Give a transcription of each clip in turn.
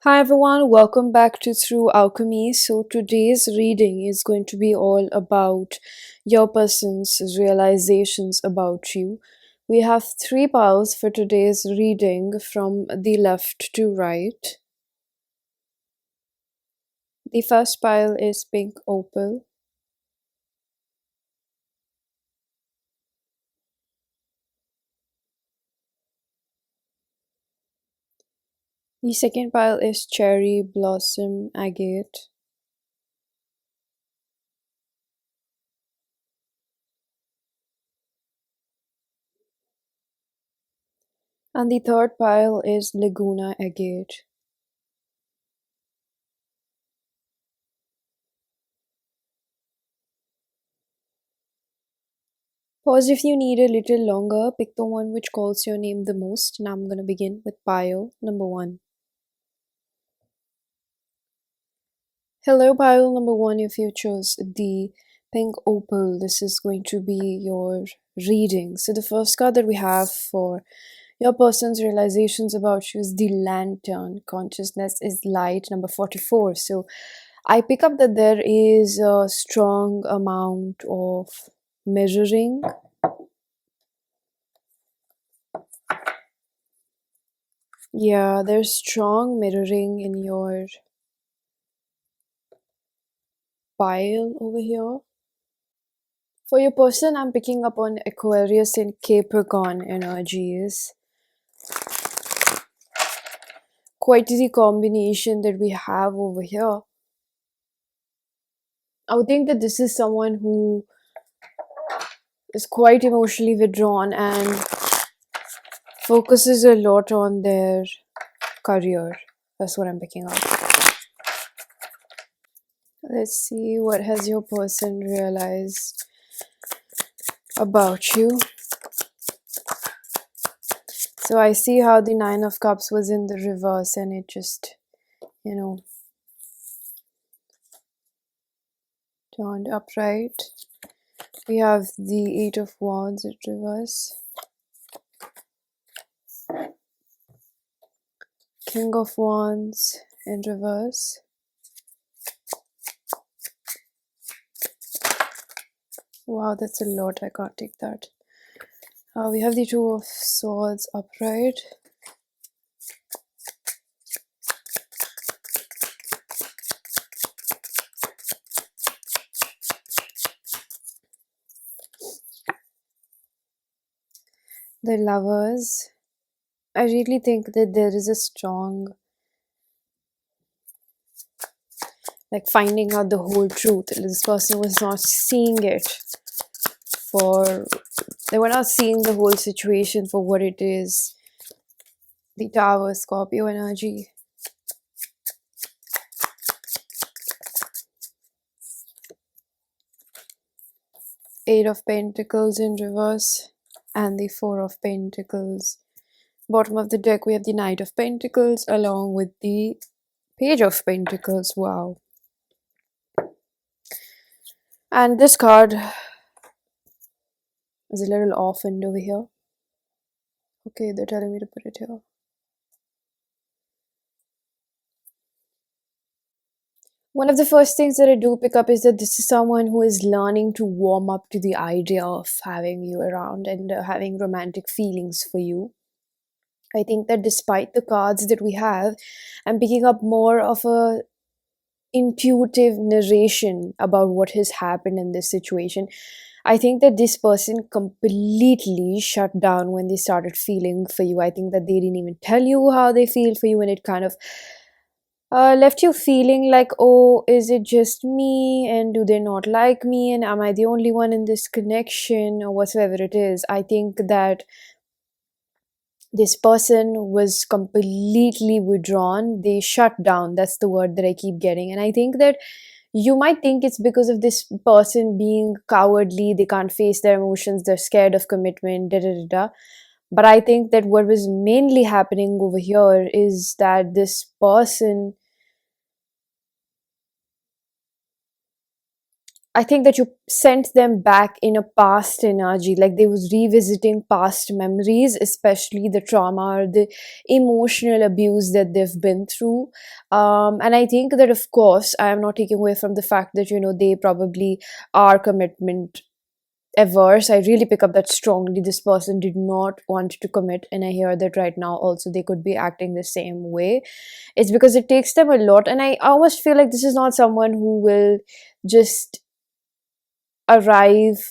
Hi everyone, welcome back to Through Alchemy. So today's reading is going to be all about your person's realizations about you. We have three piles for today's reading from the left to right. The first pile is pink opal. The second pile is cherry blossom agate. And the third pile is Laguna agate. Pause if you need a little longer. Pick the one which calls your name the most. Now I'm going to begin with pile number one. Hello, pile number one. If you chose the pink opal, this is going to be your reading. So, the first card that we have for your person's realizations about you is the lantern. Consciousness is light, number 44. So, I pick up that there is a strong amount of mirroring. Yeah, there's strong mirroring in your pile over here. For your person, I'm picking up on Aquarius and Capricorn energies. Quite the combination that we have over here. I would think that this is someone who is quite emotionally withdrawn and focuses a lot on their career. That's what I'm picking up. Let's see what has your person realized about you. So I see how the Nine of Cups was in the reverse and it just, turned upright. We have the Eight of Wands in reverse. King of Wands in reverse. Wow, that's a lot. I can't take that. We have the Two of Swords upright. The Lovers. I really think that there is a strong, finding out the whole truth. This person was not seeing it they were not seeing the whole situation for what it is. The Tower, Scorpio energy. Eight of Pentacles in reverse and the Four of Pentacles. Bottom of the deck we have the Knight of Pentacles along with the Page of Pentacles. Wow. And this card is a little off-end over here. Okay, they're telling me to put it here. One of the first things that I do pick up is that this is someone who is learning to warm up to the idea of having you around and having romantic feelings for you. I think that despite the cards that we have, I'm picking up more of a intuitive narration about what has happened in this situation. I think that this person completely shut down when they started feeling for you. I think that they didn't even tell you how they feel for you, and it kind of left you feeling like, oh, is it just me? And do they not like me? And am I the only one in this connection, or whatsoever it is? I think that this person was completely withdrawn. They shut down. That's the word that I keep getting. And I think that you might think it's because of this person being cowardly, they can't face their emotions, they're scared of commitment, da da da da. But I think that what was mainly happening over here is that this person I think that you sent them back in a past energy, like they was revisiting past memories, especially the trauma or the emotional abuse that they've been through. And I think that, of course, I am not taking away from the fact that, they probably are commitment averse. I really pick up that strongly. This person did not want to commit, and I hear that right now also they could be acting the same way. It's because it takes them a lot, and I almost feel like this is not someone who will just arrive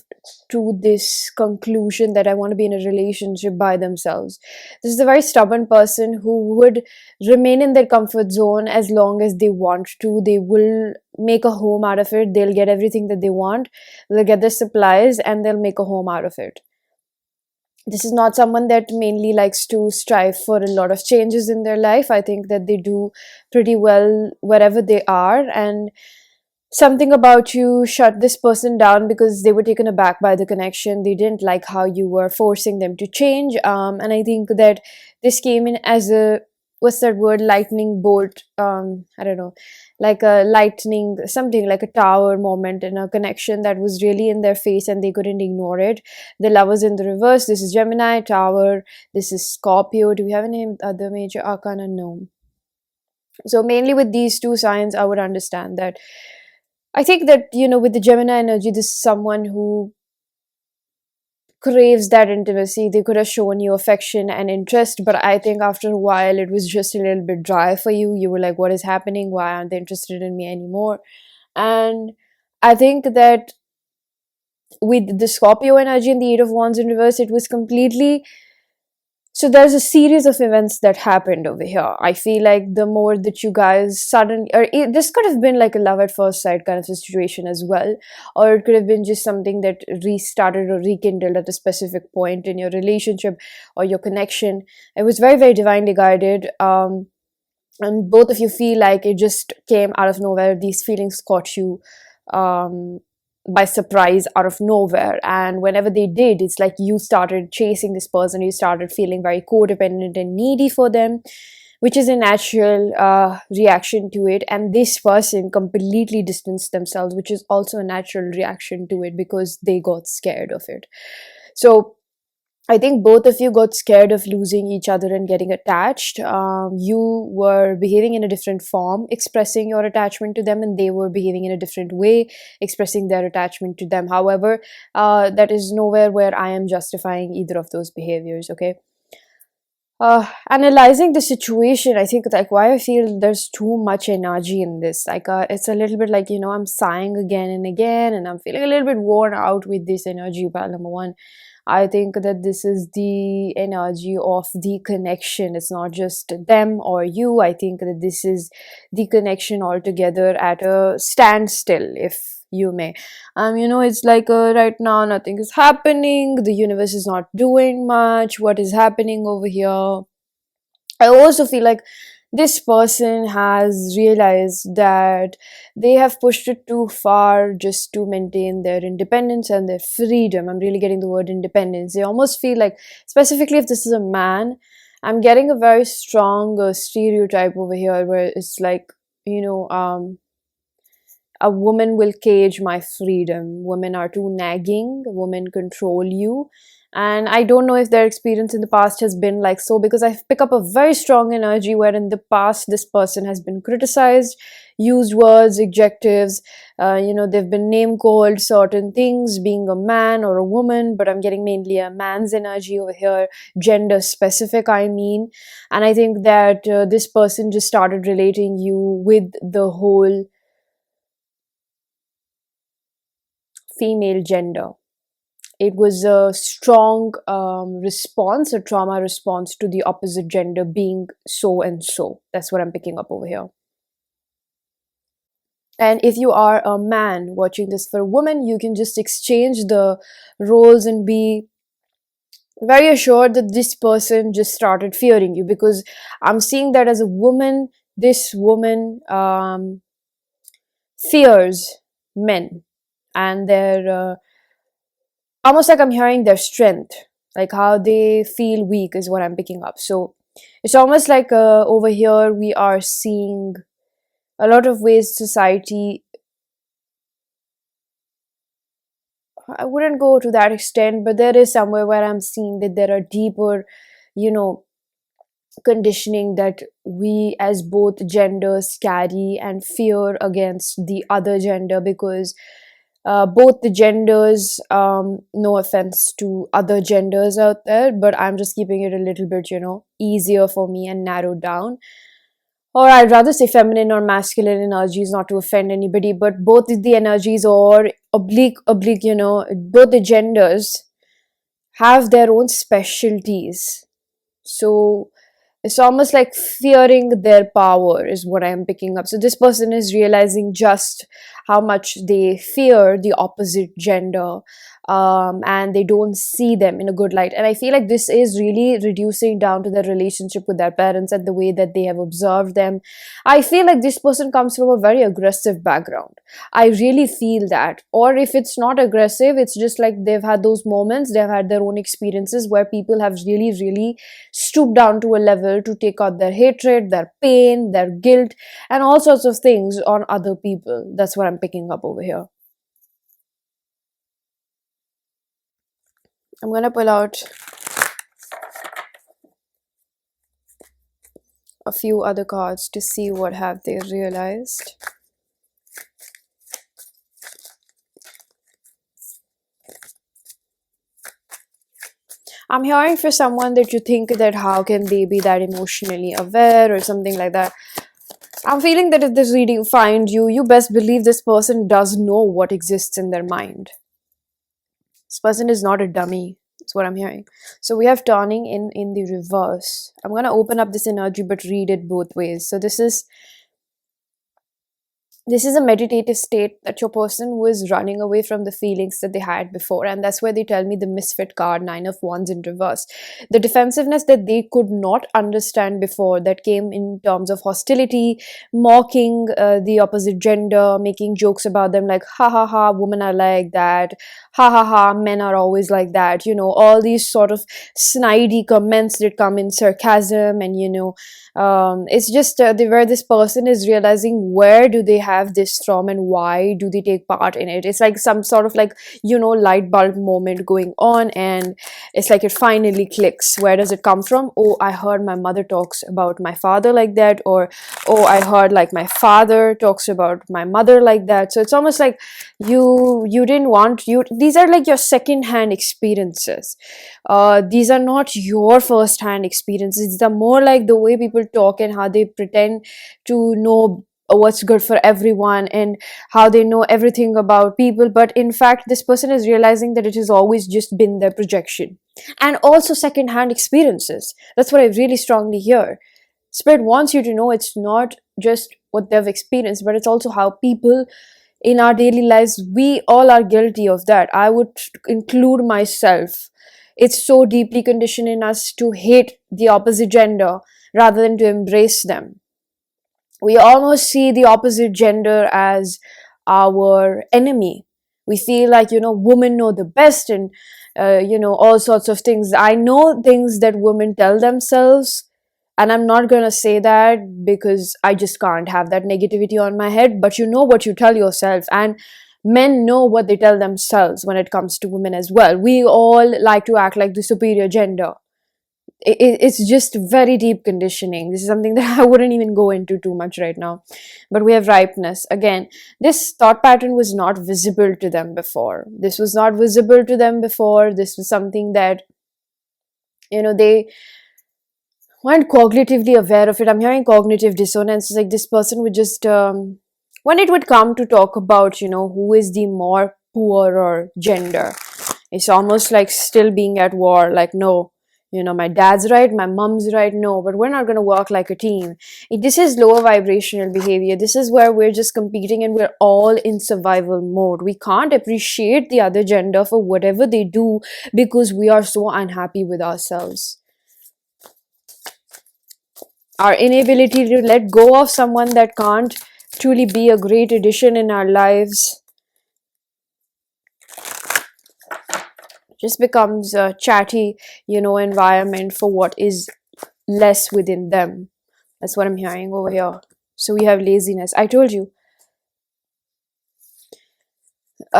to this conclusion that I want to be in a relationship by themselves. This is a very stubborn person who would remain in their comfort zone as long as they want to. They will make a home out of it. They'll get everything that they want. They'll get the supplies and they'll make a home out of it. This is not someone that mainly likes to strive for a lot of changes in their life. I think that they do pretty well wherever they are, and something about you shut this person down because they were taken aback by the connection. They didn't like how you were forcing them to change. And I think that this came in as a, what's that word, lightning bolt. I don't know, like a lightning, something like a tower moment in a connection that was really in their face and they couldn't ignore it. The lovers in the reverse. This is Gemini, Tower. This is Scorpio. Do we have any other major arcana? No. So mainly with these two signs, I would understand that. I think that, with the Gemini energy, this is someone who craves that intimacy. They could have shown you affection and interest, but I think after a while it was just a little bit dry for you. You were like, what is happening? Why aren't they interested in me anymore? And I think that with the Scorpio energy and the Eight of Wands in reverse, it was completely, so there's a series of events that happened over here. I feel like the more that you guys suddenly, this could have been like a love at first sight kind of a situation as well, or it could have been just something that restarted or rekindled at a specific point in your relationship or your connection. It was very, very divinely guided. And both of you feel like it just came out of nowhere. These feelings caught you um, by surprise out of nowhere, and whenever they did, it's like you started chasing this person. You started feeling very codependent and needy for them, which is a natural reaction to it. And this person completely distanced themselves, which is also a natural reaction to it because they got scared of it. So I think both of you got scared of losing each other and getting attached. You were behaving in a different form, expressing your attachment to them, and they were behaving in a different way, expressing their attachment to them. However, that is nowhere where I am justifying either of those behaviors, okay? Analyzing the situation, I think like why I feel there's too much energy in this. Like it's a little bit like, I'm sighing again and again, and I'm feeling a little bit worn out with this energy. But number one, I think that this is the energy of the connection. It's not just them or you. I think that this is the connection altogether at a standstill, if you may. It's like right now nothing is happening. The universe is not doing much. What is happening over here? I also feel like this person has realized that they have pushed it too far just to maintain their independence and their freedom. I'm really getting the word independence. They almost feel like, specifically if this is a man, I'm getting a very strong stereotype over here where it's like, a woman will cage my freedom. Women are too nagging. Women control you. And I don't know if their experience in the past has been like so, because I pick up a very strong energy where in the past this person has been criticized, used words, adjectives, they've been name called certain things, being a man or a woman, but I'm getting mainly a man's energy over here, gender specific, I mean. And I think that this person just started relating you with the whole female gender. It was a strong response, a trauma response to the opposite gender being so and so. That's what I'm picking up over here. And if you are a man watching this for a woman, you can just exchange the roles and be very assured that this person just started fearing you, because I'm seeing that as a woman, this woman fears men and their almost like I'm hearing their strength, like how they feel weak is what I'm picking up. So it's almost like over here we are seeing a lot of ways society I wouldn't go to that extent, but there is somewhere where I'm seeing that there are deeper, you know, conditioning that we as both genders carry, and fear against the other gender, because both the genders, no offense to other genders out there, but I'm just keeping it a little bit, easier for me and narrowed down. Or I'd rather say feminine or masculine energies, not to offend anybody, but both the energies, or oblique, both the genders have their own specialties. So it's almost like fearing their power is what I'm picking up. So this person is realizing just how much they fear the opposite gender, and they don't see them in a good light. And I feel like this is really reducing down to their relationship with their parents and the way that they have observed them. I feel like this person comes from a very aggressive background. I really feel that. Or if it's not aggressive, it's just like they've had those moments, they've had their own experiences where people have really, really stooped down to a level to take out their hatred, their pain, their guilt, and all sorts of things on other people. That's what I'm picking up over here. I'm gonna pull out a few other cards to see what have they realized. I'm hearing for someone that you think that how can they be that emotionally aware or something like that. I'm feeling that if this reading find you, you best believe this person does know what exists in their mind. This person is not a dummy. That's what I'm hearing. So we have turning in the reverse. I'm gonna open up this energy but read it both ways. So this is a meditative state that your person who is running away from the feelings that they had before, and that's where they tell me the misfit card, 9 of Wands in reverse. The defensiveness that they could not understand before, that came in terms of hostility, mocking the opposite gender, making jokes about them like ha ha ha, women are like that, ha ha ha, men are always like that, all these sort of snidey comments that come in sarcasm. And it's just where this person is realizing where do they have this from and why do they take part in it. It's like some sort of like light bulb moment going on, and it's like it finally clicks. Where does it come from? Oh, I heard my mother talks about my father like that, or oh, I heard like my father talks about my mother like that. So it's almost like you didn't want you these are like your second hand experiences. These are not your first hand experiences. These are more like the way people talk and how they pretend to know what's good for everyone, and how they know everything about people. But in fact, this person is realizing that it has always just been their projection. And also second hand experiences. That's what I really strongly hear. Spirit wants you to know it's not just what they've experienced, but it's also how people in our daily lives, we all are guilty of that. I would include myself. It's so deeply conditioned in us to hate the opposite gender rather than to embrace them. We almost see the opposite gender as our enemy. We feel like, women know the best, and, all sorts of things. I know things that women tell themselves, and I'm not going to say that because I just can't have that negativity on my head, but you know what you tell yourself. And men know what they tell themselves when it comes to women as well. We all like to act like the superior gender. It's just very deep conditioning. This is something that I wouldn't even go into too much right now. But we have ripeness. Again, this thought pattern was not visible to them before. This was not visible to them before. This was something that, they weren't cognitively aware of it. I'm hearing cognitive dissonance. It's like this person would just, when it would come to talk about, who is the more poorer gender, it's almost like still being at war. Like, no, my dad's right, my mom's right. No, but we're not going to work like a team. This is lower vibrational behavior. This is where we're just competing and we're all in survival mode. We can't appreciate the other gender for whatever they do because we are so unhappy with ourselves. Our inability to let go of someone that can't truly be a great addition in our lives just becomes a chatty, environment for what is less within them. That's what I'm hearing over here. So we have laziness. I told you,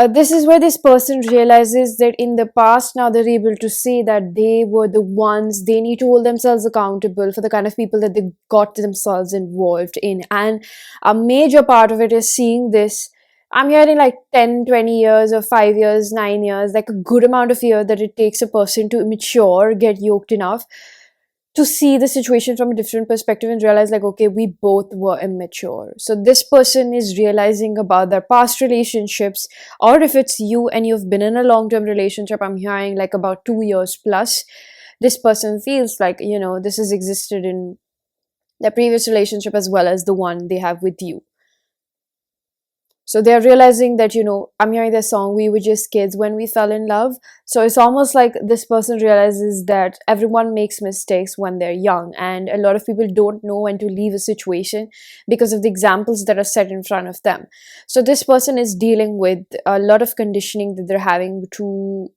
This is where this person realizes that in the past, now they're able to say that they were the ones, they need to hold themselves accountable for the kind of people that they got themselves involved in. And a major part of it is seeing this. I'm hearing like 10, 20 years or 5 years, 9 years, like a good amount of year that it takes a person to mature, get yoked enough to see the situation from a different perspective and realize like, okay, we both were immature. So this person is realizing about their past relationships, or if it's you and you've been in a long-term relationship, I'm hearing like about 2 years plus, this person feels like, this has existed in their previous relationship as well as the one they have with you. So they're realizing that, I'm hearing the song, we were just kids when we fell in love. So it's almost like this person realizes that everyone makes mistakes when they're young, and a lot of people don't know when to leave a situation because of the examples that are set in front of them. So this person is dealing with a lot of conditioning that they're having to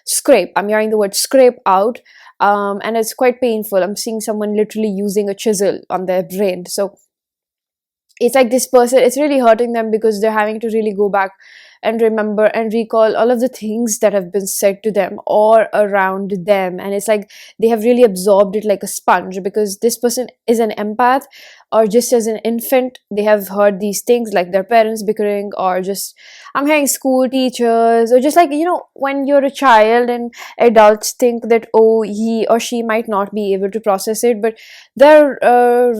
scrape. I'm hearing the word scrape out. And it's quite painful. I'm seeing someone literally using a chisel on their brain. So it's like this person, it's really hurting them because they're having to really go back and remember and recall all of the things that have been said to them or around them, and it's like they have really absorbed it like a sponge, because this person is an empath, or just as an infant they have heard these things like their parents bickering, or just I'm hearing school teachers, or just like when you're a child and adults think that, oh, he or she might not be able to process it, but they're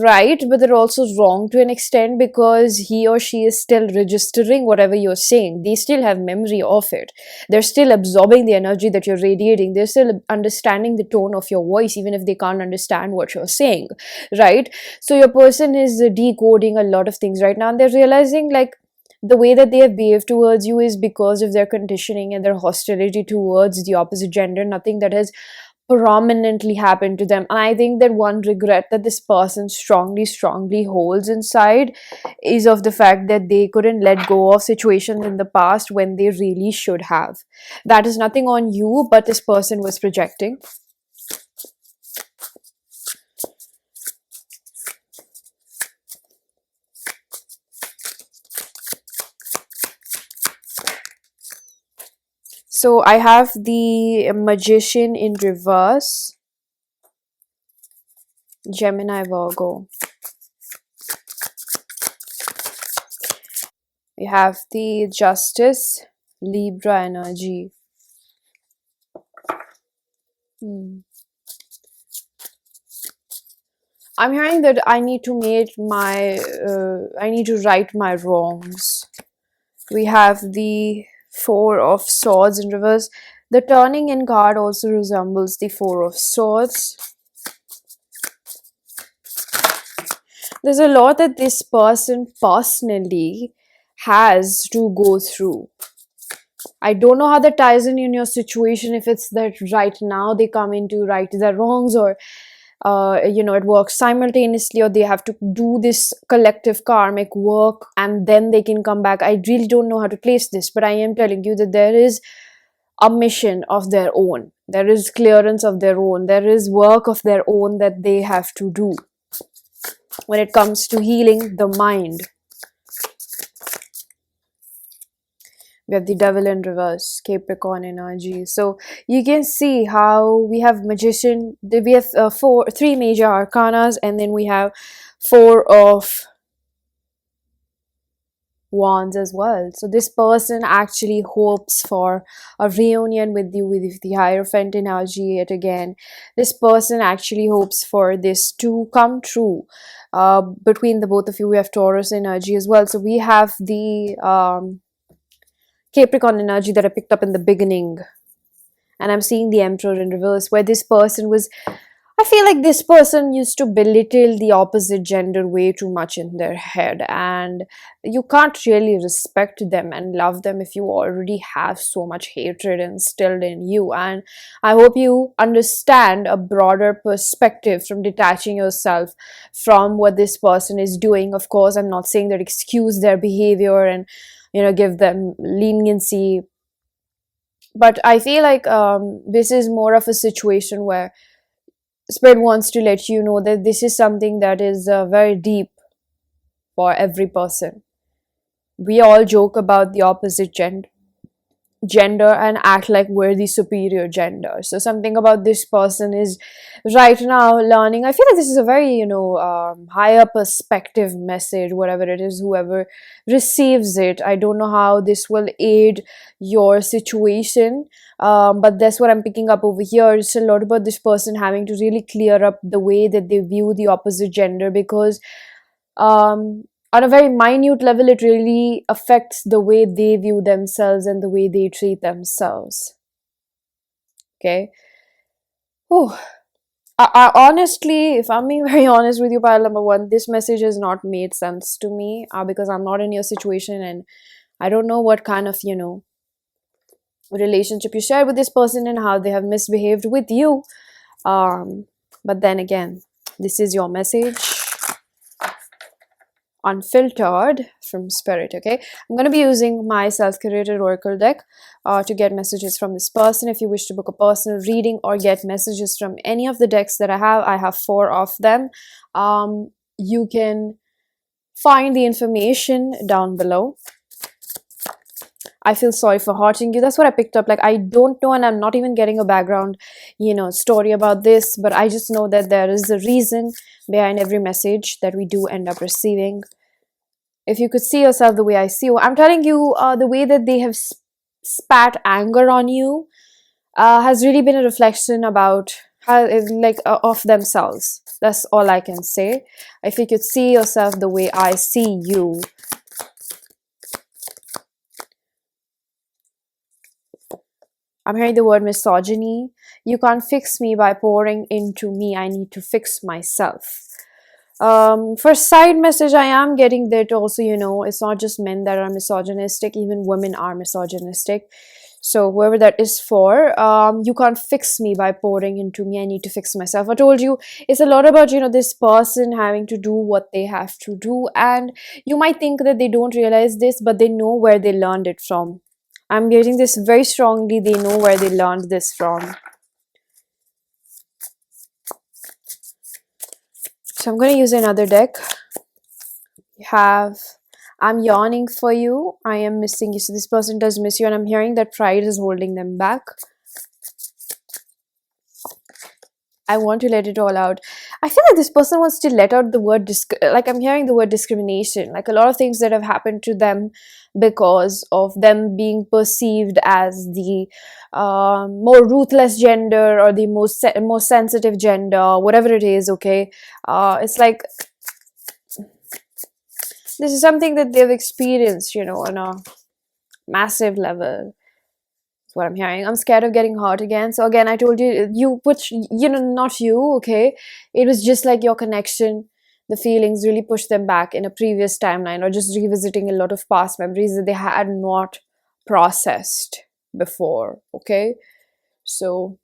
right, but they're also wrong to an extent, because he or she is still registering whatever you're saying. They still have memory of it. They're still absorbing the energy that you're radiating. They're still understanding the tone of your voice, even if they can't understand what you're saying, right? So your person is decoding a lot of things right now, and they're realizing like the way that they have behaved towards you is because of their conditioning and their hostility towards the opposite gender, nothing that has prominently happened to them. And I think that one regret that this person strongly holds inside is of the fact that they couldn't let go of situations in the past when they really should have. That is nothing on you, but this person was projecting. So I have the Magician in reverse, Gemini, Virgo. We have the Justice, Libra energy. I'm hearing that I need to I need to right my wrongs. We have the Four of Swords in reverse. The turning in card also resembles the Four of Swords. There's a lot that this person personally has to go through. I don't know how that ties in your situation, if it's that right now they come in to right their wrongs, or it works simultaneously, or they have to do this collective karmic work and then they can come back. I really don't know how to place this, but I am telling you that there is a mission of their own, there is clearance of their own, there is work of their own that they have to do when it comes to healing the mind. We have the Devil in reverse, Capricorn energy. So you can see how we have Magician, we have three major arcanas, and then we have Four of Wands as well. So this person actually hopes for a reunion with you, with the Hierophant energy yet again. This person actually hopes for this to come true. Between the both of you, we have Taurus energy as well. So we have the Capricorn energy that I picked up in the beginning, and I'm seeing the Emperor in reverse, where this person was, I feel like this person used to belittle the opposite gender way too much in their head, and you can't really respect them and love them if you already have so much hatred instilled in you. And I hope you understand a broader perspective from detaching yourself from what this person is doing. Of course, I'm not saying that excuse their behavior and give them leniency, but I feel like this is more of a situation where Spirit wants to let you know that this is something that is very deep for every person. We all joke about the opposite gender and act like we're the superior gender. So something about this person is right now learning. I feel like this is a very, higher perspective message, whatever it is, whoever receives it. I don't know how this will aid your situation. But that's what I'm picking up over here. It's a lot about this person having to really clear up the way that they view the opposite gender, because um, on a very minute level, it really affects the way they view themselves and the way they treat themselves. Okay. Whew. I honestly, if I'm being very honest with you, pile number one, this message has not made sense to me, because I'm not in your situation and I don't know what kind of, relationship you share with this person and how they have misbehaved with you. Um, but then again, this is your message, unfiltered from spirit. Okay, I'm going to be using my self-curated oracle deck to get messages from this person. If you wish to book a personal reading or get messages from any of the decks that I have 4 of them. You can find the information down below. I feel sorry for hurting you. That's what I picked up. Like, I don't know, and I'm not even getting a background, story about this, but I just know that there is a reason behind every message that we do end up receiving. If you could see yourself the way I see you, I'm telling you, the way that they have spat anger on you has really been a reflection about how, of themselves. That's all I can say. If you could see yourself the way I see you, I'm hearing the word misogyny. You can't fix me by pouring into me. I need to fix myself. For side message, I am getting that also, it's not just men that are misogynistic, even women are misogynistic. So whoever that is for, you can't fix me by pouring into me. I need to fix myself. I told you, it's a lot about, this person having to do what they have to do. And you might think that they don't realize this, but they know where they learned it from. I'm getting this very strongly. They know where they learned this from. So I'm going to use another deck. You have, I'm yawning for you. I am missing you. So this person does miss you, and I'm hearing that pride is holding them back. I want to let it all out. I feel like this person wants to let out the word, like I'm hearing the word discrimination, like a lot of things that have happened to them because of them being perceived as the more ruthless gender or the more sensitive gender, whatever it is. Okay, it's like this is something that they've experienced, on a massive level. That's what I'm hearing. I'm scared of getting hurt again. So again, I told you, not you, okay? It was just like your connection. The feelings really pushed them back in a previous timeline, or just revisiting a lot of past memories that they had not processed before, okay? So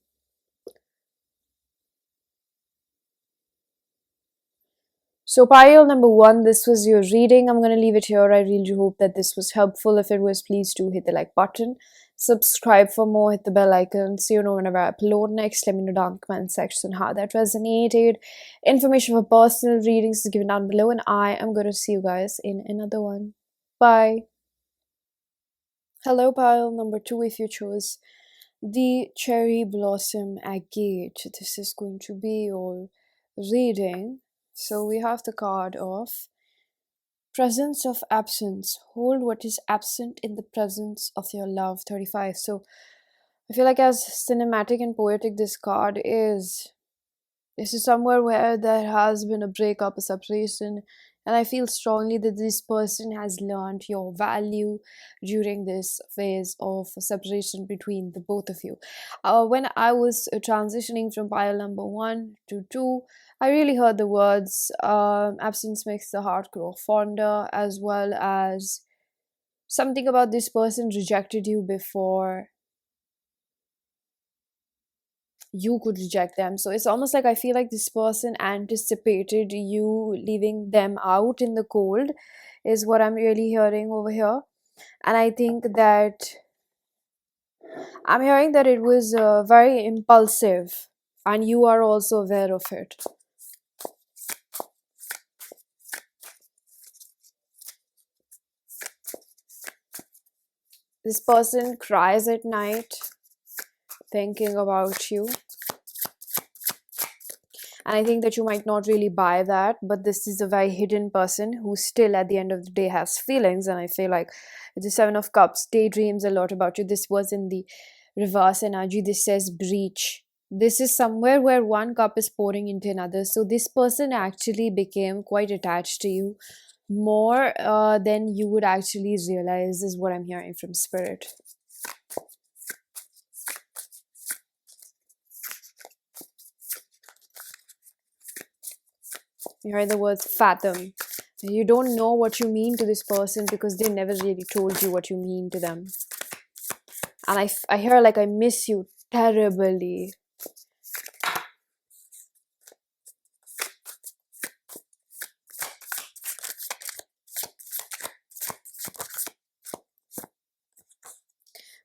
pile number one, this was your reading. I'm going to leave it here. I really hope that this was helpful. If it was, please do hit the like button. Subscribe for more. Hit the bell icon so you know whenever I upload next. Let me know down in the comment section how that resonated. Information for personal readings is given down below. And I am going to see you guys in another one. Bye. Hello pile number two, if you chose the cherry blossom agate. This is going to be your reading. So we have the card of presence of absence. Hold what is absent in the presence of your love. 35. So I feel like as cinematic and poetic this card is, this is somewhere where there has been a breakup, a separation, and I feel strongly that this person has learned your value during this phase of separation between the both of you. When I was transitioning from pile number one to two, I really heard the words absence makes the heart grow fonder, as well as something about this person rejected you before you could reject them. So it's almost like I feel like this person anticipated you leaving them out in the cold, is what I'm really hearing over here. And I think that I'm hearing that it was very impulsive, and you are also aware of it. This person cries at night thinking about you. And I think that you might not really buy that, but this is a very hidden person who still at the end of the day has feelings. And I feel like the Seven of Cups daydreams a lot about you. This was in the reverse energy. This says breach. This is somewhere where one cup is pouring into another. So this person actually became quite attached to you more than you would actually realize, is what I'm hearing from spirit. You heard the words fathom. You don't know what you mean to this person because they never really told you what you mean to them. And I hear like I miss you terribly.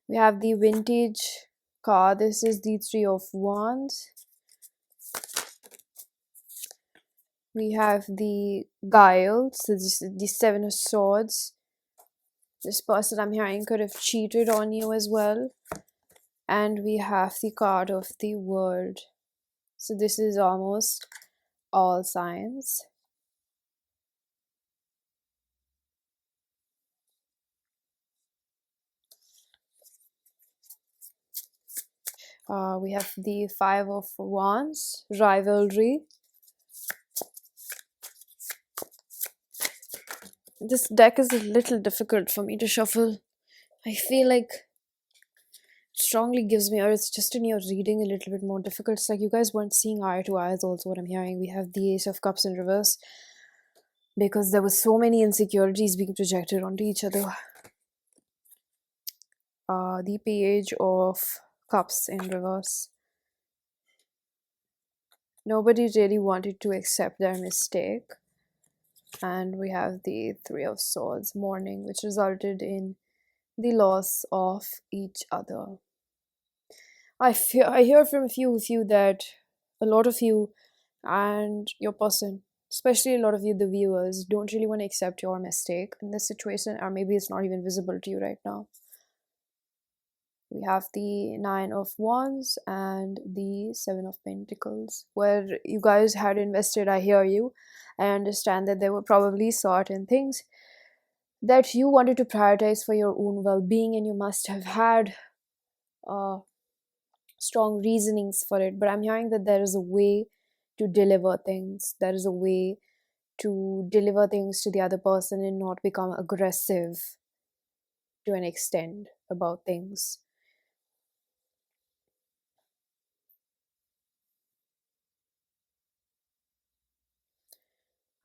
We have the vintage card. This is the Three of Wands. We have the guile. So this is the Seven of Swords. This person I'm hearing could have cheated on you as well. And we have the card of the World. So this is almost all signs. We have the Five of Wands, rivalry. This deck is a little difficult for me to shuffle. I feel like it strongly gives me, or it's just in your reading a little bit more difficult. It's like you guys weren't seeing eye to eye, is also what I'm hearing. We have the Ace of Cups in reverse because there was so many insecurities being projected onto each other. The Page of Cups in reverse. Nobody really wanted to accept their mistake. And we have the Three of Swords, mourning, which resulted in the loss of each other. I hear from a few of you that a lot of you and your person, especially a lot of you, the viewers, don't really want to accept your mistake in this situation, or maybe it's not even visible to you right now. We have the Nine of Wands and the Seven of Pentacles, where you guys had invested. I hear you. I understand that there were probably certain things that you wanted to prioritize for your own well-being, and you must have had strong reasonings for it. But I'm hearing that there is a way to deliver things. There is a way to deliver things to the other person and not become aggressive to an extent about things.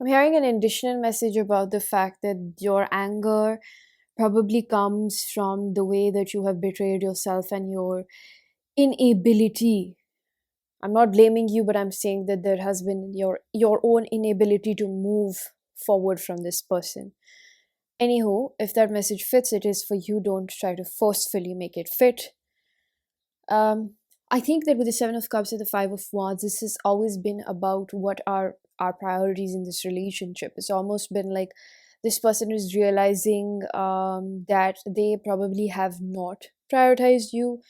I'm hearing an additional message about the fact that your anger probably comes from the way that you have betrayed yourself and your inability. I'm not blaming you, but I'm saying that there has been your own inability to move forward from this person. Anywho, if that message fits, it is for you. Don't try to forcefully make it fit. I think that with the Seven of Cups and the Five of Wands, this has always been about what are our priorities in this relationship. It's almost been like this person is realizing that they probably have not prioritized you.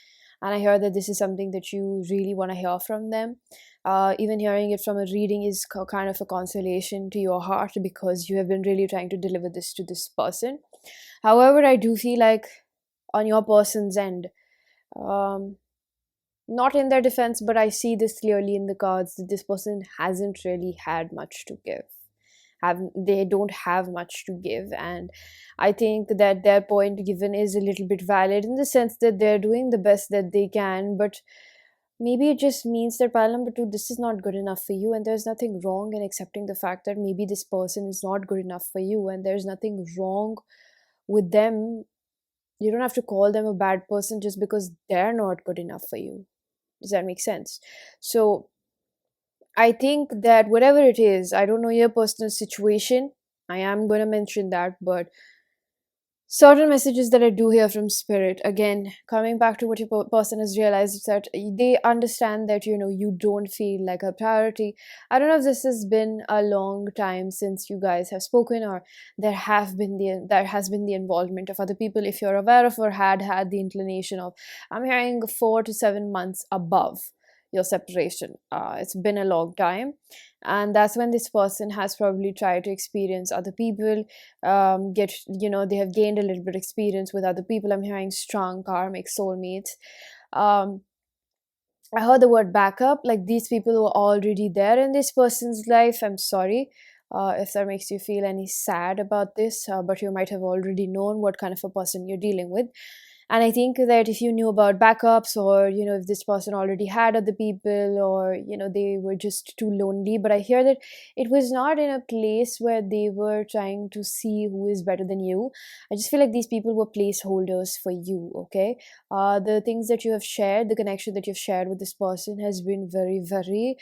And I hear that this is something that you really want to hear from them. Even hearing it from a reading is kind of a consolation to your heart because you have been really trying to deliver this to this person. However, I do feel like on your person's end, not in their defense, but I see this clearly in the cards that this person hasn't really had much to give. They don't have much to give, and I think that their point given is a little bit valid in the sense that they're doing the best that they can, but maybe it just means that pile number two, this is not good enough for you, and there's nothing wrong in accepting the fact that maybe this person is not good enough for you, and there's nothing wrong with them. You don't have to call them a bad person just because they're not good enough for you. Does that make sense? So I think that whatever it is, I don't know your personal situation. I am going to mention that, but certain messages that I do hear from spirit, again, coming back to what your person has realized, is that they understand that, you don't feel like a priority. I don't know if this has been a long time since you guys have spoken, or there has been the involvement of other people. If you're aware of or had the inclination of, I'm hearing 4 to 7 months above your separation. It's been a long time, and that's when this person has probably tried to experience other people, get they have gained a little bit experience with other people. I'm hearing strong karmic soulmates. um I heard the word backup, like these people were already there in this person's life. I'm sorry if that makes you feel any sad about this, but you might have already known what kind of a person you're dealing with. And I think that if you knew about backups, or if this person already had other people, or they were just too lonely, but I hear that it was not in a place where they were trying to see who is better than you. I just feel like these people were placeholders for you, okay? The things that you have shared, the connection that you've shared with this person has been very, very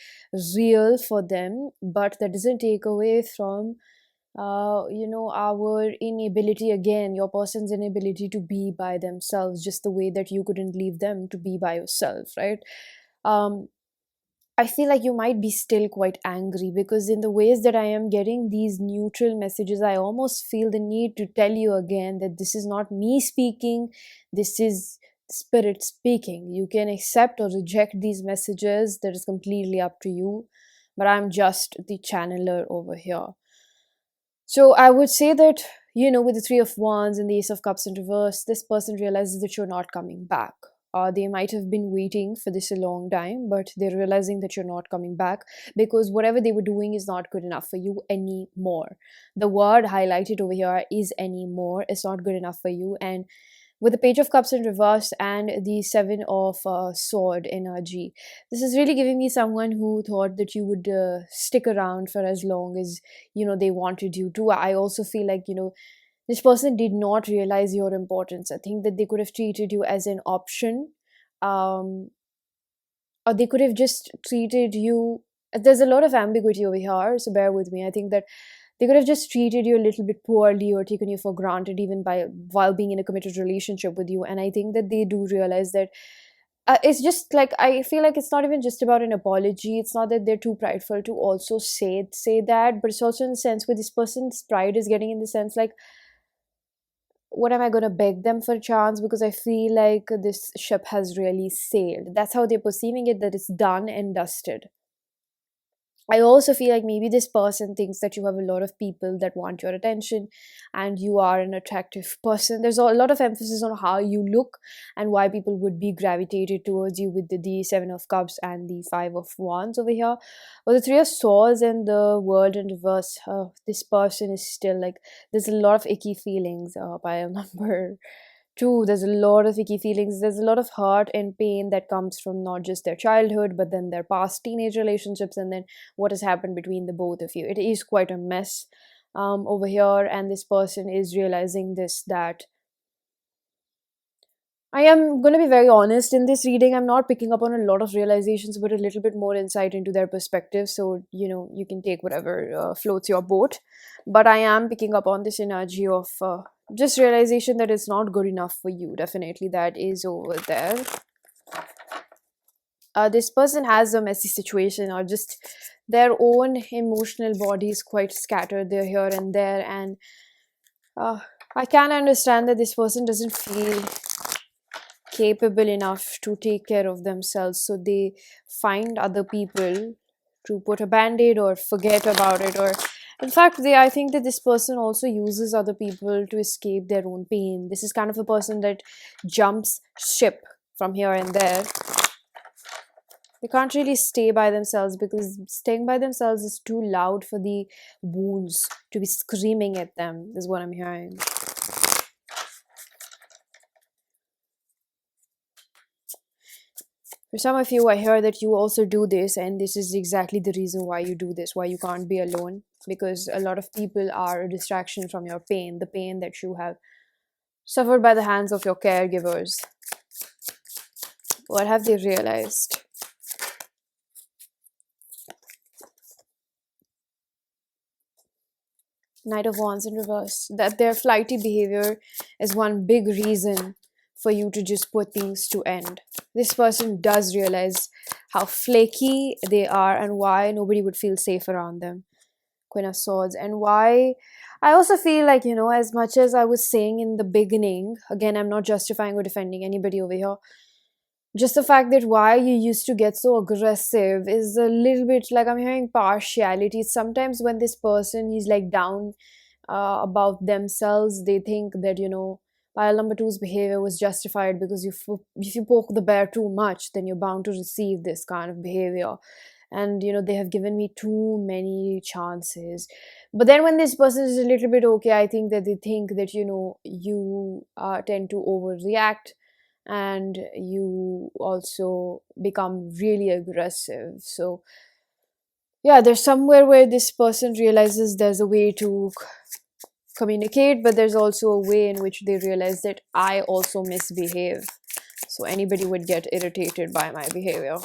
real for them, but that doesn't take away from our inability, again, your person's inability to be by themselves, just the way that you couldn't leave them to be by yourself, right? um I feel like you might be still quite angry, because in the ways that I am getting these neutral messages, I almost feel the need to tell you again that this is not me speaking, this is spirit speaking. You can accept or reject these messages, that is completely up to you, but I'm just the channeler over here. So I would say that, with the Three of Wands and the Ace of Cups in reverse, this person realizes that you're not coming back. They might have been waiting for this a long time, but they're realizing that you're not coming back, because whatever they were doing is not good enough for you anymore. The word highlighted over here is anymore. It's not good enough for you. And with the Page of Cups in reverse and the Seven of Sword energy, this is really giving me someone who thought that you would stick around for as long as they wanted you to. I also feel like this person did not realize your importance. I think that they could have treated you as an option, um, or they could have just treated you. There's a lot of ambiguity over here, so bear with me. I think that they could have just treated you a little bit poorly, or taken you for granted, even by while being in a committed relationship with you. And I think that they do realize that, it's just like, I feel like it's not even just about an apology. It's not that they're too prideful to also say that, but it's also in the sense where this person's pride is getting in the sense like, what am I going to beg them for a chance, because I feel like this ship has really sailed. That's how they're perceiving it, that it's done and dusted. I also feel like maybe this person thinks that you have a lot of people that want your attention, and you are an attractive person. There's a lot of emphasis on how you look and why people would be gravitated towards you, with the Seven of Cups and the Five of Wands over here. But the Three of Swords and the World in reverse, this person is still like, there's a lot of icky feelings, pile number True, there's a lot of icky feelings. There's a lot of hurt and pain that comes from not just their childhood, but then their past teenage relationships, and then what has happened between the both of you. It is quite a mess over here, and this person is realizing this, that I am going to be very honest in this reading. I'm not picking up on a lot of realizations, but a little bit more insight into their perspective. So, you can take whatever floats your boat. But I am picking up on this energy of just realization that it's not good enough for you. Definitely, that is over there. This person has a messy situation, or just their own emotional body is quite scattered. They're here and there. And uh, I can understand that this person doesn't feel capable enough to take care of themselves, so they find other people to put a band-aid or forget about it. Or in fact, I think that this person also uses other people to escape their own pain. This is kind of a person that jumps ship from here and there. They can't really stay by themselves, because staying by themselves is too loud for the wounds to be screaming at them, is what I'm hearing. For some of you, I hear that you also do this, and this is exactly the reason why you do this, why you can't be alone, because a lot of people are a distraction from your pain, the pain that you have suffered by the hands of your caregivers. What have they realized? Knight of Wands in reverse. That their flighty behavior is one big reason for you to just put things to end. This person does realize how flaky they are and why nobody would feel safe around them. Queen of Swords. And why I also feel like, as much as I was saying in the beginning, again, I'm not justifying or defending anybody over here, just the fact that why you used to get so aggressive is a little bit like I'm hearing partiality. Sometimes when this person is like down about themselves, they think that pile number two's behavior was justified because if you poke the bear too much, then you're bound to receive this kind of behavior. And they have given me too many chances. But then when this person is a little bit okay, I think that they think that you tend to overreact, and you also become really aggressive. So yeah, there's somewhere where this person realizes there's a way to communicate, but there's also a way in which they realize that I also misbehave, so anybody would get irritated by my behavior.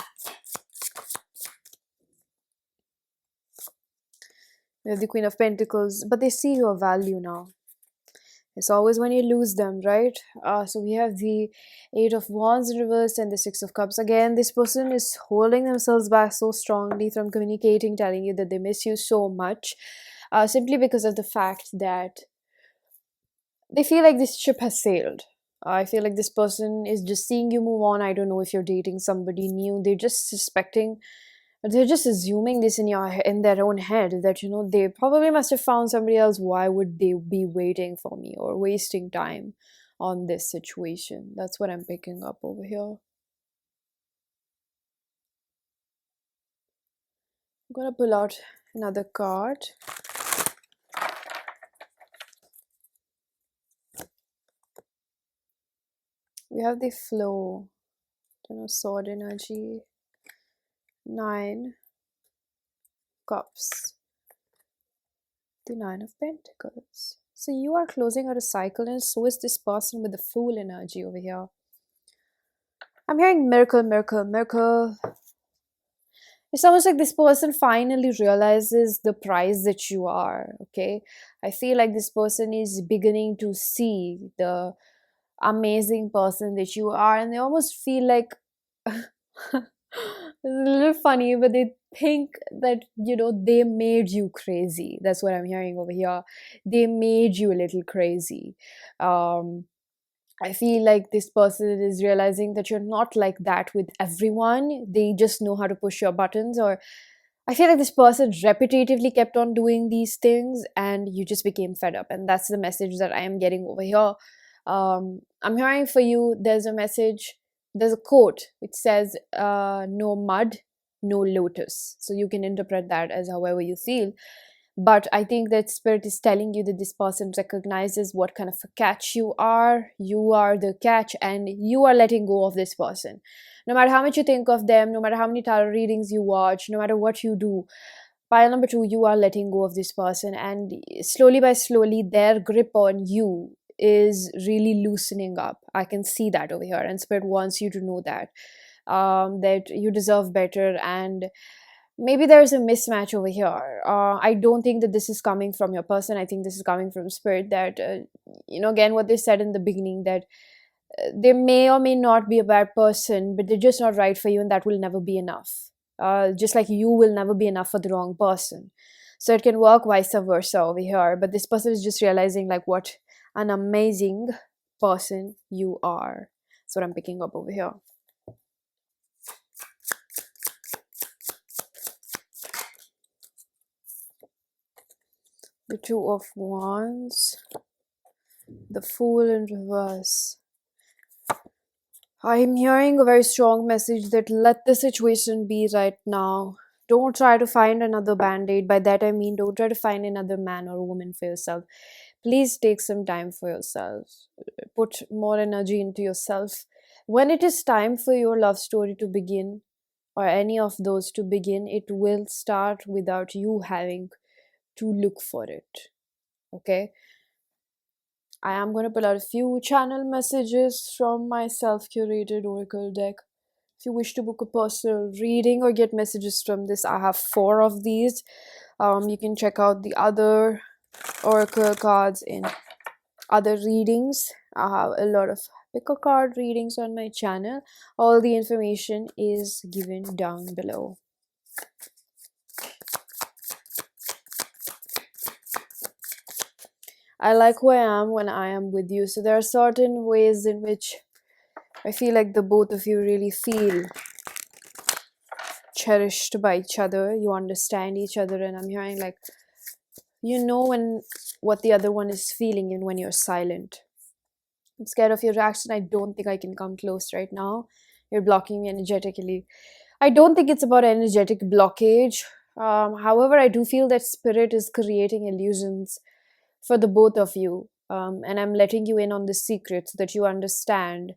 We have the Queen of Pentacles, but they see your value now. It's always when you lose them, right? So we have the Eight of Wands in reverse and the Six of Cups. Again, this person is holding themselves back so strongly from communicating, telling you that they miss you so much, simply because of the fact that they feel like this ship has sailed. I feel like this person is just seeing you move on. I don't know if you're dating somebody new. They're just suspecting, they're just assuming this in their own head that they probably must have found somebody else. Why would they be waiting for me or wasting time on this situation? That's what I'm picking up over here. I'm gonna pull out another card. We have the flow, sword energy, 9 cups, the 9 of pentacles. So you are closing out a cycle, and so is this person with the Fool energy over here. I'm hearing miracle, miracle, miracle. It's almost like this person finally realizes the prize that you are, okay? I feel like this person is beginning to see the amazing person that you are, and they almost feel like it's a little funny, but they think that they made you crazy. That's what I'm hearing over here. They made you a little crazy. I feel like this person is realizing that you're not like that with everyone. They just know how to push your buttons. Or I feel like this person repetitively kept on doing these things and you just became fed up. And that's the message that I am getting over here. I'm hearing for you, there's a message, there's a quote which says, no mud, no lotus. So you can interpret that as however you feel. But I think that spirit is telling you that this person recognizes what kind of a catch you are. You are the catch, and you are letting go of this person. No matter how much you think of them, no matter how many tarot readings you watch, no matter what you do, pile number 2, you are letting go of this person, and slowly by slowly their grip on you is really loosening up. I can see that over here, and spirit wants you to know that that you deserve better. And maybe there's a mismatch over here. I don't think that this is coming from your person. I think this is coming from spirit, that again, what they said in the beginning, that they may or may not be a bad person, but they're just not right for you, and that will never be enough. Just like you will never be enough for the wrong person. So it can work vice versa over here, but this person is just realizing like what an amazing person you are. That's what I'm picking up over here. The Two of Wands, the Fool in reverse. I'm hearing a very strong message that let the situation be right now. Don't try to find another band-aid. By that I mean don't try to find another man or woman for yourself. Please take some time for yourself. Put more energy into yourself. When it is time for your love story to begin, or any of those to begin, it will start without you having to look for it. Okay? I am going to pull out a few channel messages from my self-curated oracle deck. If you wish to book a personal reading or get messages from this, I have 4 of these. You can check out the other oracle cards in other readings. I have a lot of pick a card readings on my channel. All the information is given down below. I like who I am when I am with you. So there are certain ways in which I feel like the both of you really feel cherished by each other. You understand each other, and I'm hearing like you know when what the other one is feeling and when you're silent. I'm scared of your reaction. I don't think I can come close right now. You're blocking me energetically. I don't think it's about energetic blockage. However, I do feel that spirit is creating illusions for the both of you. And I'm letting you in on the secret so that you understand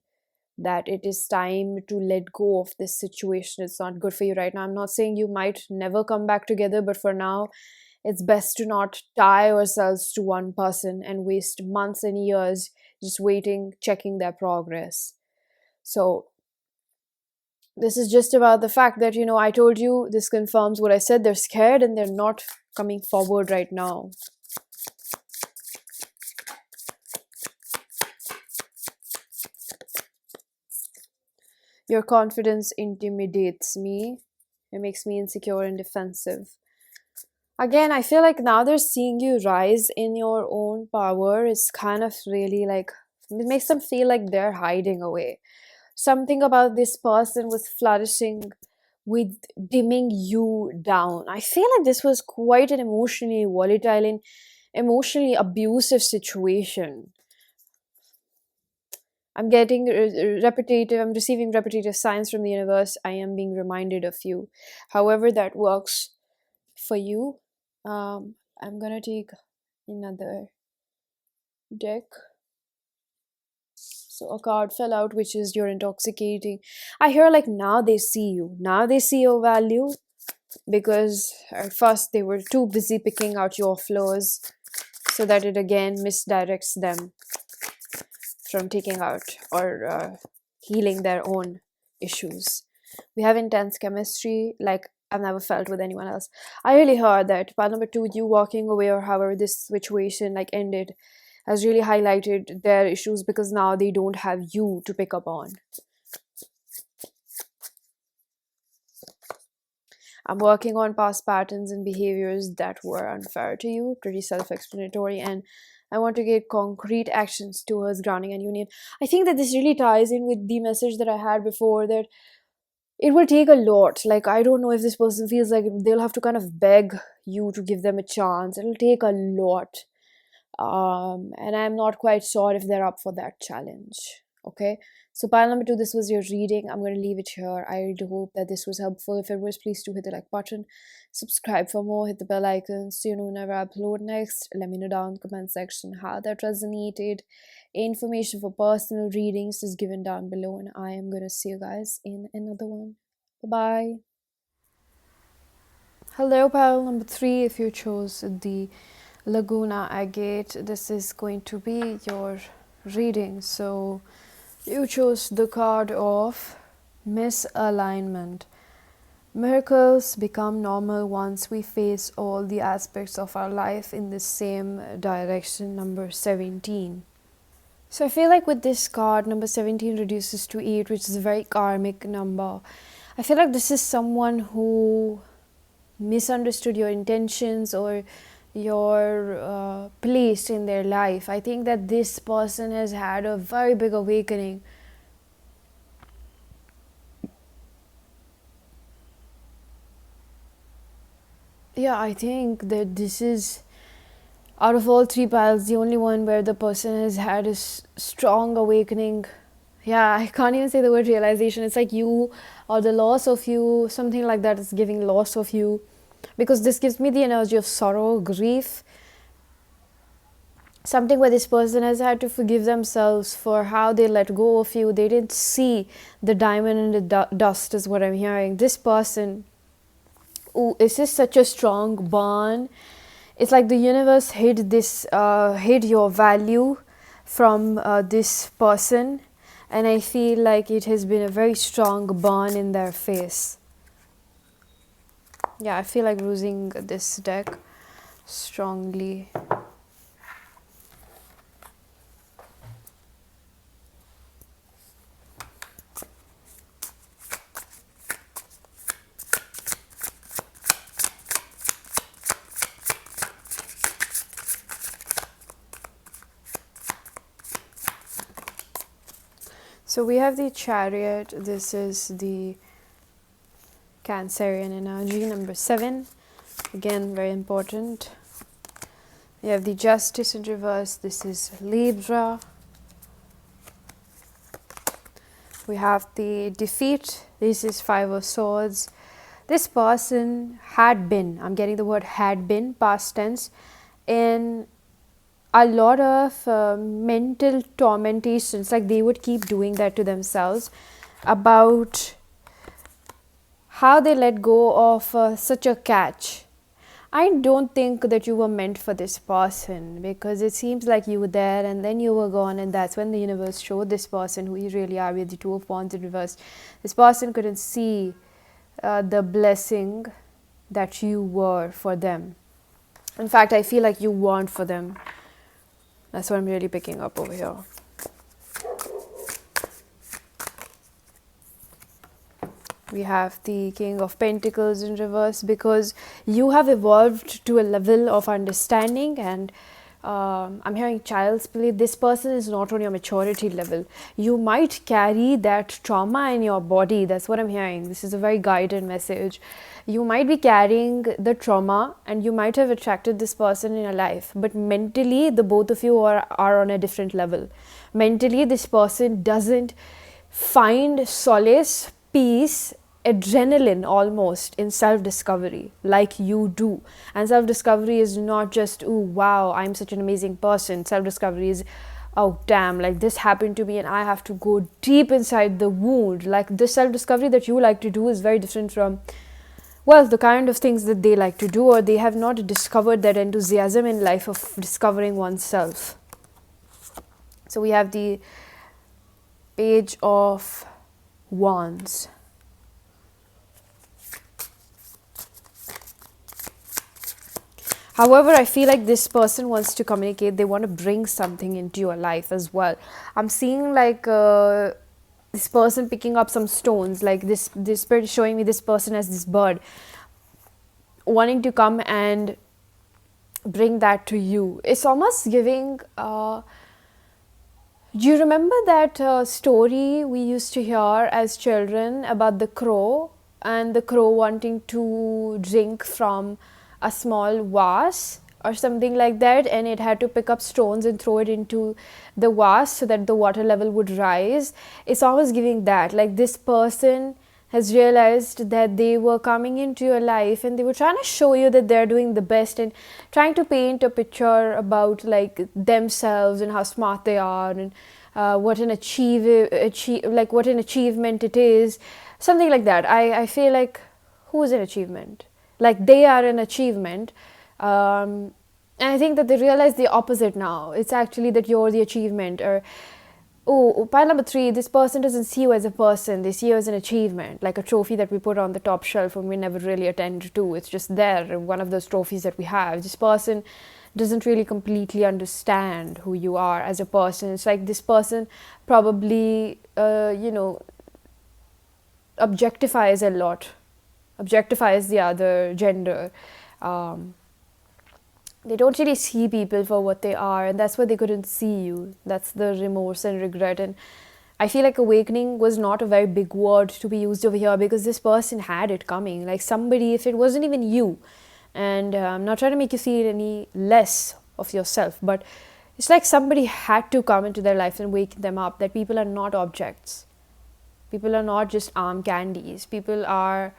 that it is time to let go of this situation. It's not good for you right now. I'm not saying you might never come back together, but for now, it's best to not tie ourselves to one person and waste months and years just waiting, checking their progress. So, this is just about the fact that, I told you this confirms what I said. They're scared and they're not coming forward right now. Your confidence intimidates me. It makes me insecure and defensive. Again, I feel like now they're seeing you rise in your own power. It's kind of really like, it makes them feel like they're hiding away. Something about this person was flourishing with dimming you down. I feel like this was quite an emotionally volatile and emotionally abusive situation. I'm getting repetitive, I'm receiving repetitive signs from the universe. I am being reminded of you. However, that works for you. I'm gonna take another deck. So a card fell out, which is you're intoxicating. I hear like now they see you. Now they see your value because at first they were too busy picking out your flaws so that it again misdirects them from taking out or healing their own issues. We have intense chemistry like I've never felt with anyone else. I really heard that part number two, you walking away or however this situation like ended has really highlighted their issues because now they don't have you to pick up on. I'm working on past patterns and behaviors that were unfair to you, pretty self-explanatory, and I want to get concrete actions towards grounding and union. I think that this really ties in with the message that I had before that it will take a lot. Like, I don't know if this person feels like they'll have to kind of beg you to give them a chance. It'll take a lot. And I'm not quite sure if they're up for that challenge. Okay, so pile number two, this was your reading. I'm going to leave it here. I do hope that this was helpful. If it was, please do hit the like button, subscribe for more, hit the bell icon so you know whenever I upload next. Let me know down in the comment section how that resonated. Information for personal readings is given down below, and I am going to see you guys in another one. Bye bye. Hello, pile number three. If you chose the Laguna Agate, this is going to be your reading. So you chose the card of misalignment. Miracles become normal once we face all the aspects of our life in the same direction. Number 17. So I feel like with this card, number 17 reduces to 8, which is a very karmic number. I feel like this is someone who misunderstood your intentions or your place in their life. I think that this person has had a very big awakening. Yeah, I think that this is, out of all three piles, the only one where the person has had a strong awakening. Yeah, I can't even say the word realization. It's like you or the loss of you, something like that is giving loss of you. Because this gives me the energy of sorrow, grief, something where this person has had to forgive themselves for how they let go of you. They didn't see the diamond in the dust is what I'm hearing. This person, ooh, is this such a strong bond? It's like the universe hid this, hid your value from this person, and I feel like it has been a very strong burn in their face. Yeah, I feel like losing this deck strongly. So we have the Chariot. This is the Cancerian energy, number 7. Again, very important. We have the Justice in reverse. This is Libra. We have the Defeat. This is Five of Swords. This person had been, I'm getting the word had been, past tense, in a lot of mental tormentations. Like they would keep doing that to themselves about how they let go of such a catch. I don't think that you were meant for this person, because it seems like you were there and then you were gone, and that's when the universe showed this person who you really are with the Two of Wands in reverse. This person couldn't see the blessing that you were for them. In fact, I feel like you weren't for them. That's what I'm really picking up over here. We have the King of Pentacles in reverse, because you have evolved to a level of understanding, and I'm hearing child's play. This person is not on your maturity level. You might carry that trauma in your body. That's what I'm hearing. This is a very guided message. You might be carrying the trauma and you might have attracted this person in your life, but mentally the both of you are on a different level. Mentally, this person doesn't find solace, peace, adrenaline almost in self-discovery like you do. And self-discovery is not just, oh wow, I'm such an amazing person. Self-discovery is, oh damn, like this happened to me and I have to go deep inside the wound. Like this self-discovery that you like to do is very different from, well, the kind of things that they like to do, or they have not discovered that enthusiasm in life of discovering oneself. So we have the Page of Wands. However, I feel like this person wants to communicate. They want to bring something into your life as well. I'm seeing like this person picking up some stones. Like this spirit is showing me this person as this bird, wanting to come and bring that to you. It's almost giving... do you remember that story we used to hear as children about the crow, and the crow wanting to drink from a small vase or something like that, and it had to pick up stones and throw it into the vase so that the water level would rise? It's always giving that, like this person has realized that they were coming into your life and they were trying to show you that they're doing the best and trying to paint a picture about like themselves and how smart they are, and what an what an achievement it is, something like that. I feel like, who is an achievement? Like they are an achievement, and I think that they realize the opposite now. It's actually that you're the achievement. Or pile number 3, this person doesn't see you as a person, they see you as an achievement, like a trophy that we put on the top shelf and we never really attend to. It's just there, one of those trophies that we have. This person doesn't really completely understand who you are as a person. It's like this person probably objectifies a lot, objectifies the other gender. They don't really see people for what they are, and that's why they couldn't see you. That's the remorse and regret. And I feel like awakening was not a very big word to be used over here, because this person had it coming. Like somebody, if it wasn't even you, and I'm not trying to make you feel any less of yourself, but it's like somebody had to come into their life and wake them up that people are not objects. People are not just arm candies. People are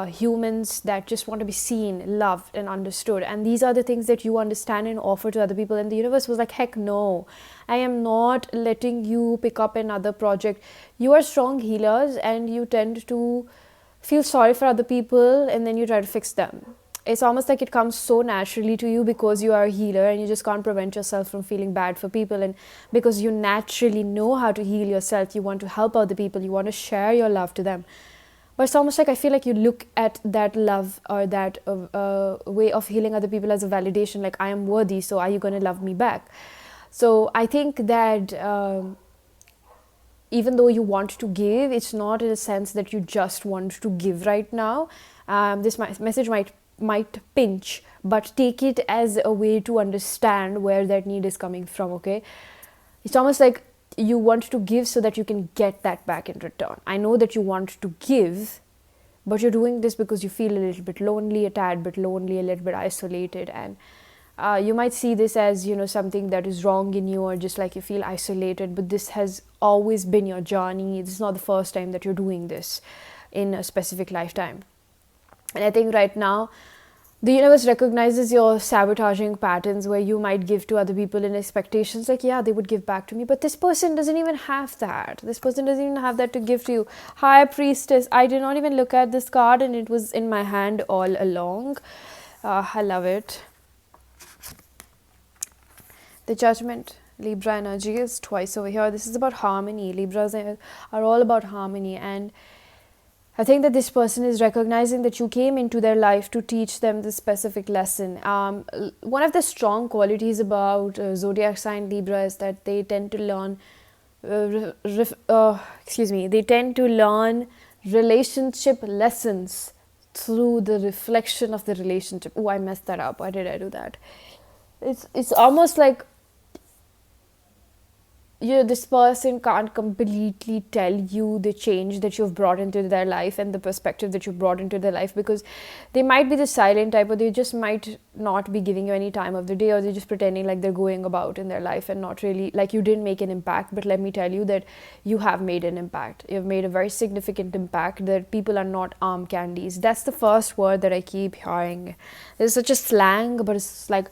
humans that just want to be seen, loved, and understood. And these are the things that you understand and offer to other people. And the universe was like, heck no, I am not letting you pick up another project. You are strong healers and you tend to feel sorry for other people and then you try to fix them. It's almost like it comes so naturally to you because you are a healer and you just can't prevent yourself from feeling bad for people. And because you naturally know how to heal yourself, you want to help other people, you want to share your love to them. But it's almost like I feel like you look at that love or that way of healing other people as a validation, like I am worthy, so are you going to love me back? So I think that even though you want to give, it's not in a sense that you just want to give right now. This message might pinch, but take it as a way to understand where that need is coming from, okay? It's almost like you want to give so that you can get that back in return. I know that you want to give, but you're doing this because you feel a little bit lonely, a tad bit lonely, a little bit isolated, and you might see this as, something that is wrong in you, or just like you feel isolated, but this has always been your journey. This is not the first time that you're doing this in a specific lifetime. And I think right now the universe recognizes your sabotaging patterns, where you might give to other people in expectations like, yeah, they would give back to me, but this person doesn't even have that. This person doesn't even have that to give to you. High Priestess, I did not even look at this card, and it was in my hand all along. I love it. The Judgment, Libra energy is twice over here. This is about harmony. Libras are all about harmony, and I think that this person is recognizing that you came into their life to teach them this specific lesson. One of the strong qualities about zodiac sign Libra is that they tend to learn, they tend to learn relationship lessons through the reflection of the relationship. Oh, I messed that up. Why did I do that? It's almost like, this person can't completely tell you the change that you've brought into their life and the perspective that you've brought into their life, because they might be the silent type, or they just might not be giving you any time of the day, or they're just pretending like they're going about in their life and not really, like, you didn't make an impact. But let me tell you that you have made an impact. You've made a very significant impact. That people are not arm candies. That's the first word that I keep hearing. There's such a slang, but it's like,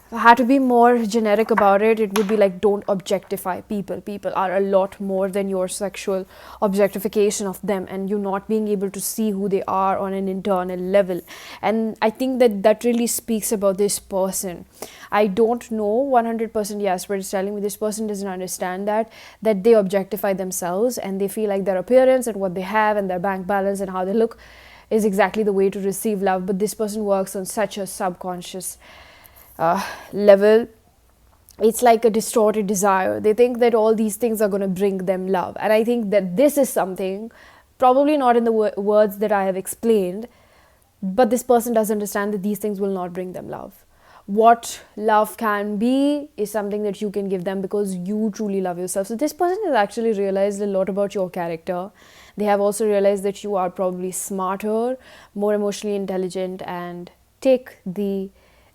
if I had to be more generic about it, it would be like, don't objectify people. People are a lot more than your sexual objectification of them, and you not being able to see who they are on an internal level. And I think that that really speaks about this person. I don't know 100% yes, but it's telling me this person doesn't understand that they objectify themselves, and they feel like their appearance and what they have and their bank balance and how they look is exactly the way to receive love. But this person works on such a subconscious level. It's like a distorted desire. They think that all these things are going to bring them love, and I think that this is something, probably not in the words that I have explained, but this person does understand that these things will not bring them love. What love can be is something that you can give them because you truly love yourself. So this person has actually realized a lot about your character. They have also realized that you are probably smarter, more emotionally intelligent, and take the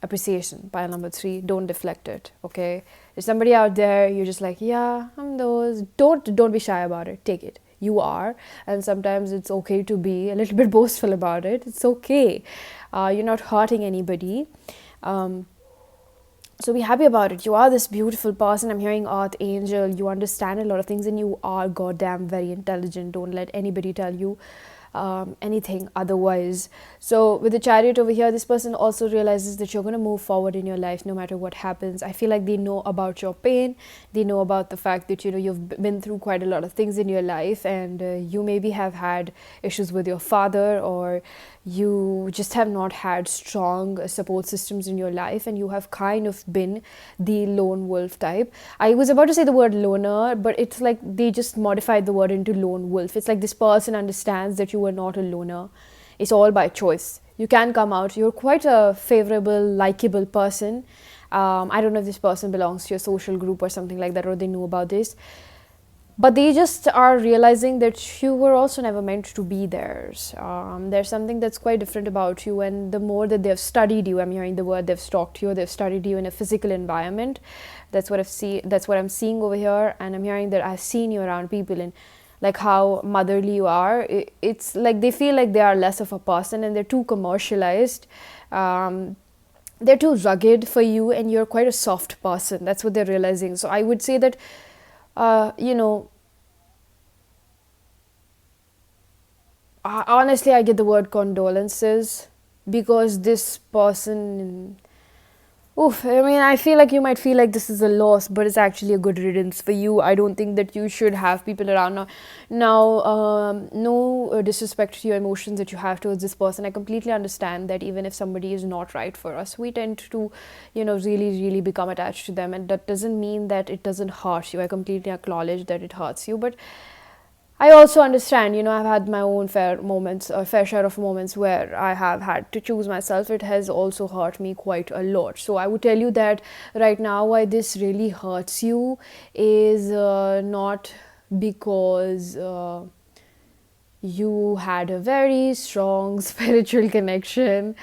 appreciation. Pile number 3, don't deflect it. Okay, there's somebody out there, you're just like, yeah, I'm those. Don't be shy about it. Take it. You are. And sometimes it's okay to be a little bit boastful about it. It's okay. You're not hurting anybody. So be happy about it. You are this beautiful person. I'm hearing archangel. You understand a lot of things, and you are goddamn very intelligent. Don't let anybody tell you anything otherwise. So with the Chariot over here, this person also realizes that you're going to move forward in your life no matter what happens. I feel like they know about your pain. They know about the fact that you've been through quite a lot of things in your life, and you maybe have had issues with your father, or you just have not had strong support systems in your life, and you have kind of been the lone wolf type. I was about to say the word loner, but it's like they just modified the word into lone wolf. It's like this person understands that you are not a loner. It's all by choice. You can come out. You're quite a favorable, likable person. I don't know if this person belongs to your social group or something like that, or they know about this. But they just are realizing that you were also never meant to be theirs. There's something that's quite different about you, and the more that they've studied you, I'm hearing the word, they've stalked you, they've studied you in a physical environment. That's what I'm seeing over here, and I'm hearing that I've seen you around people, and like how motherly you are. It's like they feel like they are less of a person, and they're too commercialized. They're too rugged for you, and you're quite a soft person. That's what they're realizing. So I would say that, honestly, I get the word condolences, because this person, I feel like you might feel like this is a loss, but it's actually a good riddance for you. I don't think that you should have people around now. No disrespect to your emotions that you have towards this person. I completely understand that even if somebody is not right for us, we tend to, really, really become attached to them, and that doesn't mean that it doesn't hurt you. I completely acknowledge that it hurts you, but I also understand, I've had my own fair moments, a fair share of moments where I have had to choose myself. It has also hurt me quite a lot. So I would tell you that right now, why this really hurts you is not because you had a very strong spiritual connection.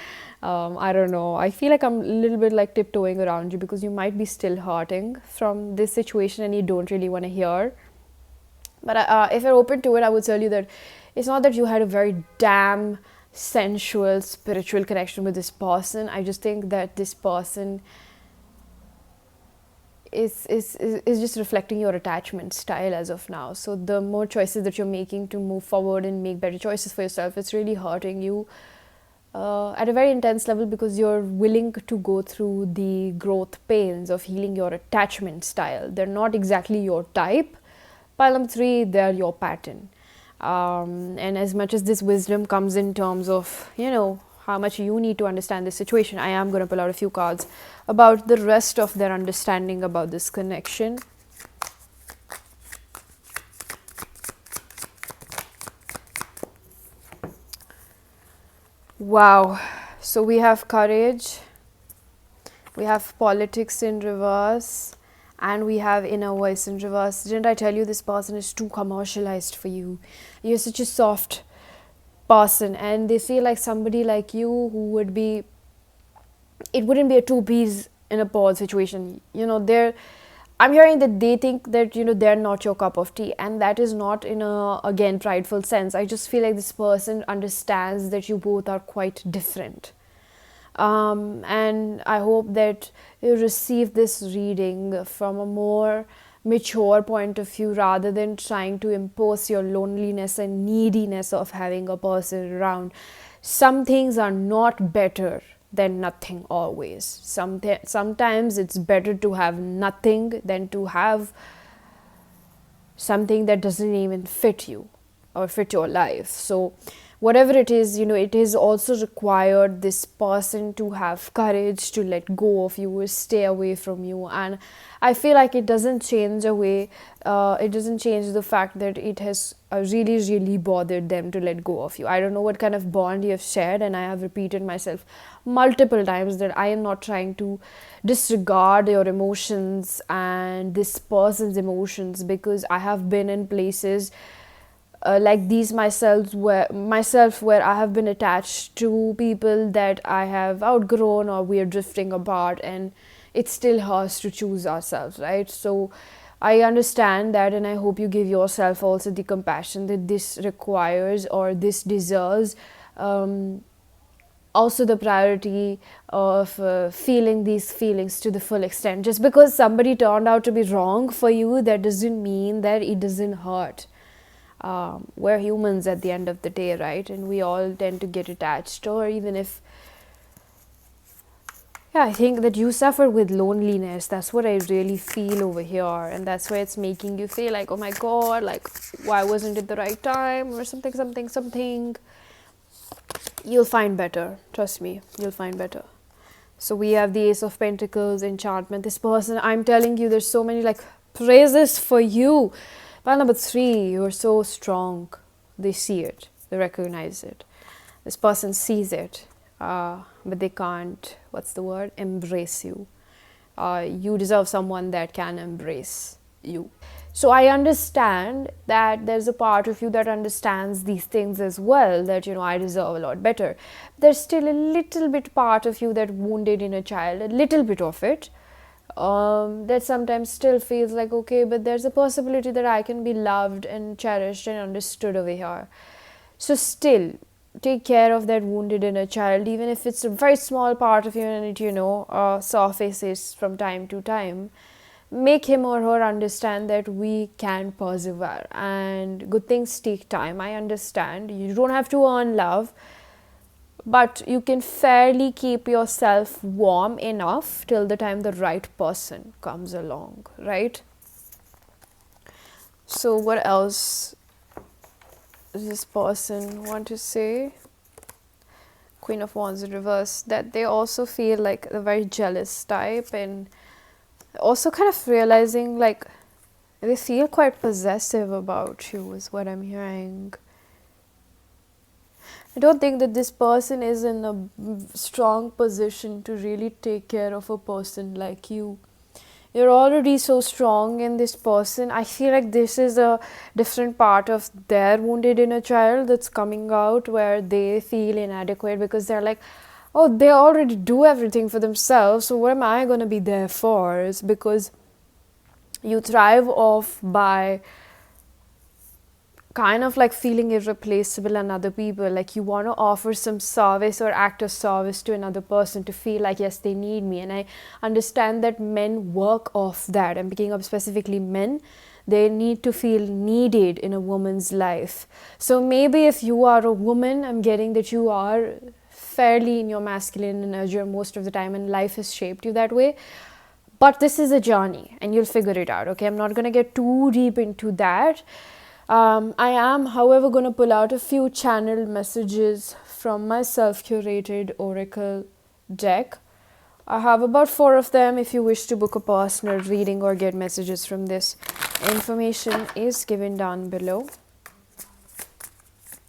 I don't know. I feel like I'm a little bit like tiptoeing around you because you might be still hurting from this situation and you don't really want to hear. But if you're open to it, I would tell you that it's not that you had a very damn sensual spiritual connection with this person. I just think that this person is just reflecting your attachment style as of now. So the more choices that you're making to move forward and make better choices for yourself, it's really hurting you at a very intense level because you're willing to go through the growth pains of healing your attachment style. They're not exactly your type. Pile number 3, they're your pattern. And as much as this wisdom comes in terms of, how much you need to understand this situation, I am going to pull out a few cards about the rest of their understanding about this connection. Wow. So we have courage, we have politics in reverse, and we have inner voice in reverse. Didn't I tell you this person is too commercialized for you? You're such a soft person, and they feel like somebody like you who would be, it wouldn't be a two peas in a pod situation. I'm hearing that they think that they're not your cup of tea, and that is not in a, again, prideful sense. I just feel like this person understands that you both are quite different. And I hope that you receive this reading from a more mature point of view rather than trying to impose your loneliness and neediness of having a person around. Some things are not better than nothing always. Sometimes it's better to have nothing than to have something that doesn't even fit you or fit your life. So whatever it is, it is also required this person to have courage to let go of you or stay away from you. And I feel like it doesn't change it doesn't change the fact that it has really, really bothered them to let go of you. I don't know what kind of bond you have shared, and I have repeated myself multiple times that I am not trying to disregard your emotions and this person's emotions, because I have been in places like these myself where I have been attached to people that I have outgrown or we are drifting apart, and it still hurts to choose ourselves, right? So I understand that, and I hope you give yourself also the compassion that this requires or this deserves. Also the priority of feeling these feelings to the full extent. Just because somebody turned out to be wrong for you, that doesn't mean that it doesn't hurt. We're humans at the end of the day, right? And we all tend to get attached, or even if, yeah, I think that you suffer with loneliness. That's what I really feel over here, and that's why it's making you feel like, oh my god, like, why wasn't it the right time, or something. You'll find better, trust me, you'll find better. So we have the Ace of Pentacles, enchantment. This person, I'm telling you, there's so many like praises for you. Pile number 3, you're so strong. They see it, they recognize it. This person sees it, but they can't, what's the word, embrace you. You deserve someone that can embrace you. So I understand that there's a part of you that understands these things as well, that I deserve a lot better. There's still a little bit part of you that wounded inner child, a little bit of it, that sometimes still feels like, okay, but there's a possibility that I can be loved and cherished and understood over here. So still take care of that wounded inner child, even if it's a very small part of you and it surfaces from time to time. Make him or her understand that we can persevere and good things take time. I understand you don't have to earn love, but you can fairly keep yourself warm enough till the time the right person comes along, right? So what else does this person want to say? Queen of Wands in reverse, that they also feel like a very jealous type, and also kind of realizing like They feel quite possessive about you, is what I'm hearing. I don't think that this person is in a strong position to really take care of a person like you. You're already so strong in this person. I feel like this is a different part of their wounded inner child that's coming out, where they feel inadequate because they're like, oh, they already do everything for themselves, so what am I going to be there for? It's because you thrive off by kind of like feeling irreplaceable in other people. Like you want to offer some service or act of service to another person to feel like, yes, they need me. And I understand that men work off that. I'm picking up specifically men. They need to feel needed in a woman's life. So maybe if you are a woman, I'm getting that you are fairly in your masculine energy most of the time, and life has shaped you that way. But this is a journey and you'll figure it out. Okay, I'm not going to get too deep into that. I am, however, going to pull out a few channeled messages from my self curated oracle deck. I have about 4 of them. If you wish to book a personal reading or get messages from this, information is given down below.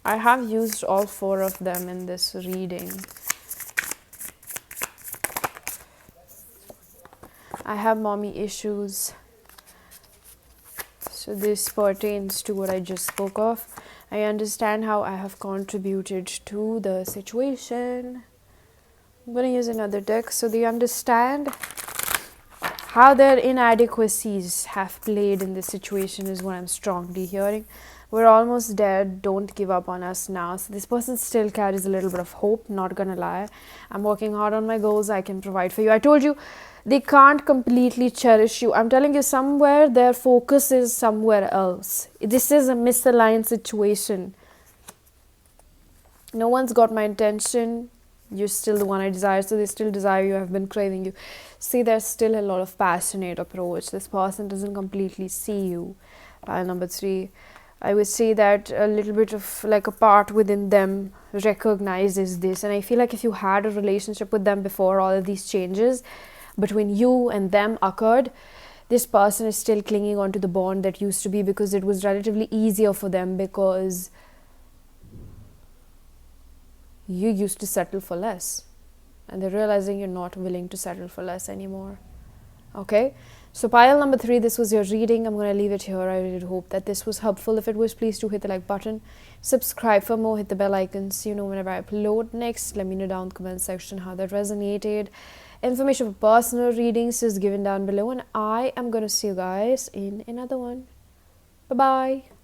I have used all 4 of them in this reading. I have mommy issues, so this pertains to what I just spoke of. I understand how I have contributed to the situation. I'm going to use another deck so they understand how their inadequacies have played in this situation, is what I'm strongly hearing. We're almost there. Don't give up on us now. So this person still carries a little bit of hope, not gonna lie. I'm working hard on my goals. I can provide for you. I told you they can't completely cherish you. I'm telling you, somewhere their focus is somewhere else. This is a misaligned situation. No one's got my intention. You're still the one I desire, so they still desire you. I've been craving you. See, there's still a lot of passionate approach. This person doesn't completely see you. Pile number 3. I would say that a little bit of like a part within them recognizes this. And I feel like if you had a relationship with them before all of these changes between you and them occurred, this person is still clinging on to the bond that used to be, because it was relatively easier for them, because you used to settle for less and they're realizing you're not willing to settle for less anymore. Okay, so pile number 3, this was your reading. I'm going to leave it here. I really hope that this was helpful. If it was, please do hit the like button, subscribe for more, hit the bell icon so you know whenever I upload next. Let me know down in the comment section how that resonated. Information for personal readings is given down below, and I am going to see you guys in another one. Bye bye.